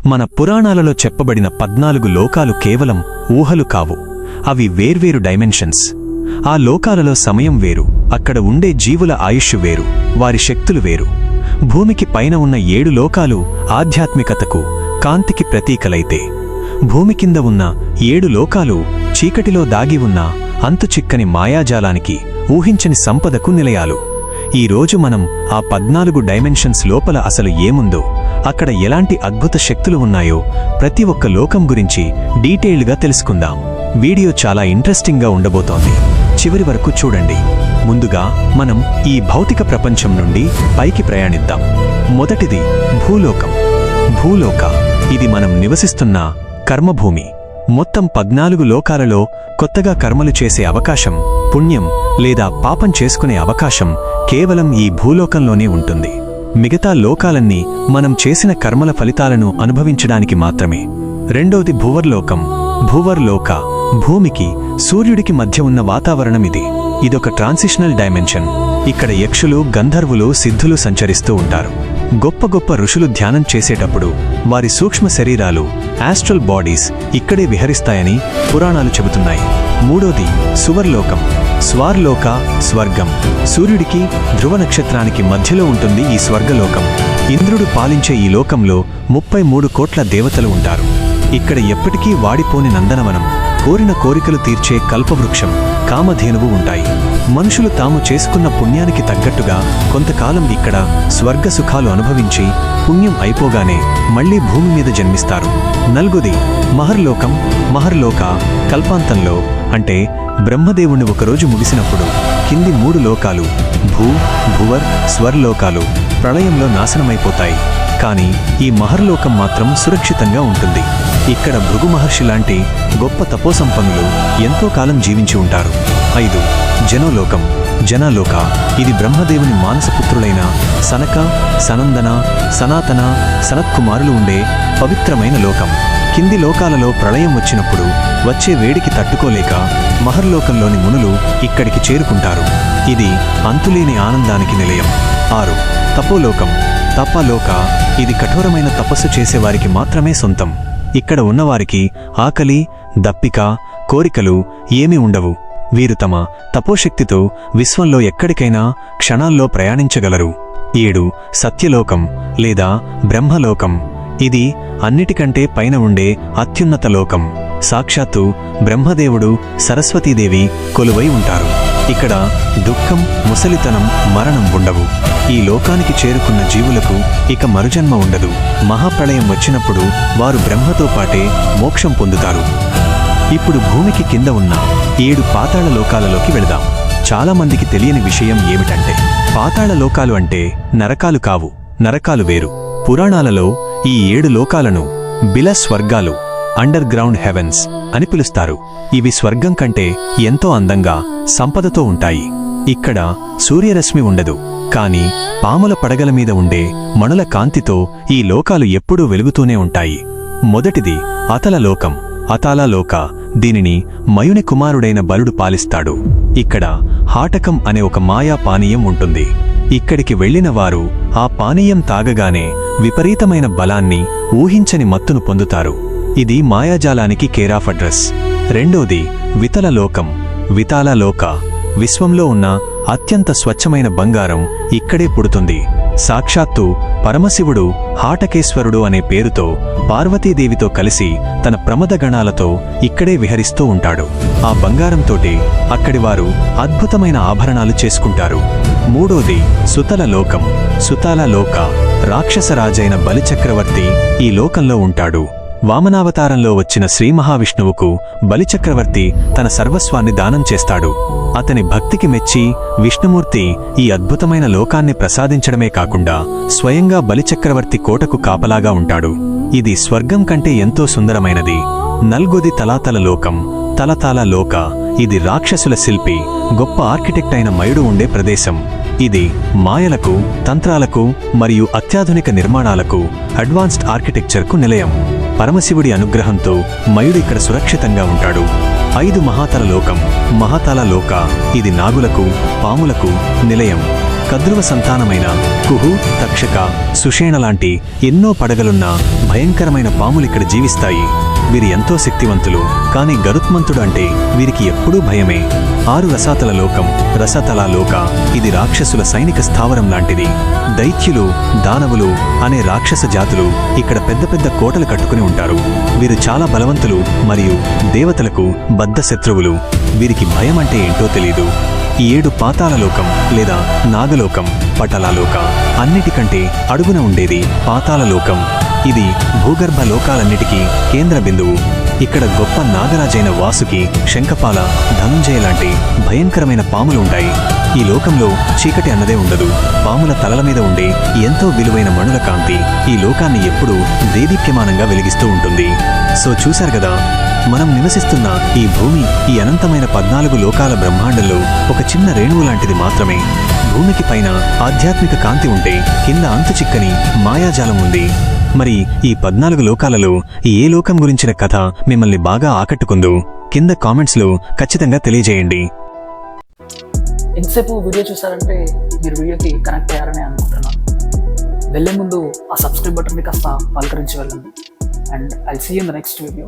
మన పురాణాలలో చెప్పబడిన 14 లోకాలు కేవలం ఊహలు కావు. అవి వేర్వేరు డైమెన్షన్స్. ఆ లోకాలలో సమయం వేరు, అక్కడ ఉండే జీవుల ఆయుష్ వేరు, వారి శక్తులు వేరు. భూమికి పైన ఉన్న 7 లోకాలు ఆధ్యాత్మికతకు, కాంతికి ప్రతీకలైతే, భూమి కింద ఉన్న 7 లోకాలు చీకటిలో దాగి ఉన్న అంతుచిక్కని మాయాజాలానికి, ఊహించని సంపదకు నిలయాలు. ఈరోజు మనం ఆ 14 డైమెన్షన్స్ లోపల అసలు ఏముందో, అక్కడ ఎలాంటి అద్భుత శక్తులు ఉన్నాయో ప్రతి ఒక్క లోకం గురించి డీటెయిల్డ్గా తెలుసుకుందాం. వీడియో చాలా ఇంట్రెస్టింగ్గా ఉండబోతోంది. చివరి వరకు చూడండి. ముందుగా మనం ఈ భౌతిక ప్రపంచం నుండి పైకి ప్రయాణిద్దాం. మొదటిది భూలోకం. భూలోక ఇది మనం నివసిస్తున్న కర్మభూమి. మొత్తం 14 లోకాలలో కొత్తగా కర్మలు చేసే అవకాశం, పుణ్యం లేదా పాపం చేసుకునే అవకాశం కేవలం ఈ భూలోకంలోనే ఉంటుంది. మిగతా లోకాలన్నీ మనం చేసిన కర్మల ఫలితాలను అనుభవించడానికి మాత్రమే. రెండోది భువర్లోకం. భువర్లోక భూమికి, సూర్యుడికి మధ్య ఉన్న వాతావరణం ఇది. ఇదొక ట్రాన్సిషనల్ డైమెన్షన్. ఇక్కడ యక్షులు, గంధర్వులు, సిద్ధులు సంచరిస్తూ ఉంటారు. గొప్ప గొప్ప ఋషులు ధ్యానం చేసేటప్పుడు వారి సూక్ష్మ శరీరాలు, ఆస్ట్రల్ బాడీస్ ఇక్కడే విహరిస్తాయని పురాణాలు చెబుతున్నాయి. మూడోది సువర్లోకం. స్వార్లోక స్వర్గం. సూర్యుడికి, ధ్రువ నక్షత్రానికి మధ్యలో ఉంటుంది ఈ స్వర్గలోకం. ఇంద్రుడు పాలించే ఈ లోకంలో 33 కోట్ల దేవతలు ఉంటారు. ఇక్కడ ఎప్పటికీ వాడిపోని నందనవనం, కోరిన కోరికలు తీర్చే కల్పవృక్షం, కామధేనువు ఉంటాయి. మనుషులు తాము చేసుకున్న పుణ్యానికి తగ్గట్టుగా కొంతకాలం ఇక్కడ స్వర్గ సుఖాలు అనుభవించి పుణ్యం అయిపోగానే మళ్లీ భూమి మీద జన్మిస్తారు. నల్గోది మహర్లోకం. మహర్లోక కల్పాంతంలో, అంటే బ్రహ్మదేవుణ్ణి ఒకరోజు ముగిసినప్పుడు కింది 3 లోకాలు భూ, భువర్, స్వర్లోకాలు ప్రళయంలో నాశనమైపోతాయి. కానీ ఈ మహర్లోకం మాత్రం సురక్షితంగా ఉంటుంది. ఇక్కడ భృగు మహర్షి లాంటి గొప్ప తపోసంపన్నులు ఎంతో కాలం జీవించి ఉంటారు. 5 జనోలోకం. జనలోక ఇది బ్రహ్మదేవుని మానసపుత్రులైన సనక, సనందన, సనాతన, సనత్కుమారులు ఉండే పవిత్రమైన లోకం. కింది లోకాలలో ప్రళయం వచ్చినప్పుడు వచ్చే వేడికి తట్టుకోలేక మహర్లోకంలోని మునులు ఇక్కడికి చేరుకుంటారు. ఇది అంతులేని ఆనందానికి నిలయం. 6 తపోలోకం. తపలోక ఇది కఠోరమైన తపస్సు చేసేవారికి మాత్రమే సొంతం. ఇక్కడ ఉన్నవారికి ఆకలి, దప్పిక, కోరికలు ఏమీ ఉండవు. వీరు తమ తపోశక్తితో విశ్వంలో ఎక్కడికైనా క్షణాల్లో ప్రయాణించగలరు. 7 సత్యలోకం లేదా బ్రహ్మలోకం. ఇది అన్నిటికంటే పైన ఉండే అత్యున్నత లోకం. సాక్షాత్తు బ్రహ్మదేవుడు, సరస్వతీదేవి కొలువై ఉంటారు. ఇక్కడ దుఃఖం, ముసలితనం, మరణం ఉండవు. ఈ లోకానికి చేరుకున్న జీవులకు ఇక మరుజన్మ ఉండదు. మహాప్రళయం వచ్చినప్పుడు వారు బ్రహ్మతో పాటే మోక్షం పొందుతారు. ఇప్పుడు భూమికి కింద ఉన్న 7 పాతాళ లోకాలలోకి వెళదాం. చాలామందికి తెలియని విషయం ఏమిటంటే, పాతాళ లోకాలు అంటే నరకాలు కావు. నరకాలు వేరు. పురాణాలలో ఈ 7 లోకాలను బిల స్వర్గాలు, అండర్ గ్రౌండ్ హెవెన్స్ అని పిలుస్తారు. ఇవి స్వర్గం కంటే ఎంతో అందంగా, సంపదతో ఉంటాయి. ఇక్కడ సూర్యరశ్మి ఉండదు, కానీ పాముల పడగల మీద ఉండే మణుల కాంతితో ఈ లోకాలు ఎప్పుడూ వెలుగుతూనే ఉంటాయి. మొదటిది అతలలోకం. అతాళలోక దీనిని మయుని కుమారుడైన బలుడు పాలిస్తాడు. ఇక్కడ హాటకం అనే ఒక మాయా పానీయం ఉంటుంది. ఇక్కడికి వెళ్లిన వారు ఆ పానీయం తాగగానే విపరీతమైన బలాన్ని, ఊహించని మత్తును పొందుతారు. ఇది మాయాజాలానికి కేరాఫ్ అడ్రస్. రెండోది వితలలోకం. వితాళలోక విశ్వంలో ఉన్న అత్యంత స్వచ్ఛమైన బంగారం ఇక్కడే పుడుతుంది. సాక్షాత్తు పరమశివుడు హాటకేశ్వరుడు అనే పేరుతో పార్వతీదేవితో కలిసి తన ప్రమదగణాలతో ఇక్కడే విహరిస్తూ ఉంటాడు. ఆ బంగారంతోటి అక్కడివారు అద్భుతమైన ఆభరణాలు చేసుకుంటారు. మూడోది సుతలలోకం. సుతాలలోక రాక్షసరాజైన బలిచక్రవర్తి ఈ లోకంలో ఉంటాడు. వామనావతారంలో వచ్చిన శ్రీ మహావిష్ణువుకు బలిచక్రవర్తి తన సర్వస్వాన్ని దానం చేస్తాడు. అతని భక్తికి మెచ్చి విష్ణుమూర్తి ఈ అద్భుతమైన లోకాన్ని ప్రసాదించడమే కాకుండా స్వయంగా బలిచక్రవర్తి కోటకు కాపలాగా ఉంటాడు. ఇది స్వర్గం కంటే ఎంతో సుందరమైనది. నల్గొది తలాతల లోకం. తలతాల లోక ఇది రాక్షసుల శిల్పి, గొప్ప ఆర్కిటెక్ట్ అయిన మయుడు ఉండే ప్రదేశం. ఇది మాయలకు, తంత్రాలకు మరియు అత్యాధునిక నిర్మాణాలకు, అడ్వాన్స్డ్ ఆర్కిటెక్చర్కు నిలయం. పరమశివుడి అనుగ్రహంతో మయుడు ఇక్కడ సురక్షితంగా ఉంటాడు. 5 మహాతల లోకం. మహాతల లోక ఇది నాగులకు, పాములకు నిలయం. కద్రువ సంతానమైన కుహు, తక్షక, సుషేణ లాంటి ఎన్నో పడగలున్న భయంకరమైన పాములిక్కడ జీవిస్తాయి. వీరు ఎంతో శక్తివంతులు, కాని గరుత్మంతుడు అంటే వీరికి ఎప్పుడూ భయమే. 6 రసాతల లోకం, రసతల లోక, ఇది రాక్షసుల సైనిక స్థావరం లాంటిది. దైత్యులు, దానవులు అనే రాక్షస జాతులు ఇక్కడ పెద్ద పెద్ద కోటలు కట్టుకుని ఉంటారు. వీరు చాలా బలవంతులు మరియు దేవతలకు బద్ధ శత్రువులు. వీరికి భయం అంటే ఏంటో తెలీదు. ఈ 7 పాతాళలోకం లేదా నాగలోకం, పటలాలోక, అన్నిటికంటే అడుగున ఉండేది పాతాళలోకం. ఇది భూగర్భ లోకాలన్నిటికీ కేంద్ర బిందువు. ఇక్కడ గొప్ప నాగరాజైన వాసుకి, శంఖపాల, ధనుంజయ లాంటి భయంకరమైన పాములు ఉంటాయి. ఈ లోకంలో చీకటి అన్నదే ఉండదు. పాముల తలల మీద ఉండే ఎంతో విలువైన మణుల కాంతి ఈ లోకాన్ని ఎప్పుడూ దేదీప్యమానంగా వెలిగిస్తూ ఉంటుంది. సో చూశారు కదా, మనం నివసిస్తున్న ఈ భూమి ఈ అనంతమైన 14 లోకాల బ్రహ్మాండంలో ఒక చిన్న రేణువు లాంటిది మాత్రమే. భూమికి పైన ఆధ్యాత్మిక కాంతి ఉంటే కింద అంతు చిక్కని మాయాజాలం ఉంది. మరి ఈ 14 లోకాలలో ఏ లోకం గురించిన కథ మిమ్మల్ని బాగా ఆకట్టుకుందో కింద కామెంట్స్లో ఖచ్చితంగా తెలియజేయండి. ఎంతసేపు వీడియో చూసారంటే మీరు వీడియోకి కనెక్ట్ అయ్యారని అనుకుంటున్నాను. వెళ్ళే ముందు ఆ సబ్స్క్రైబ్ బటన్ని కాస్త పలకరించి వెళ్ళండి. And I'll see you in the next video.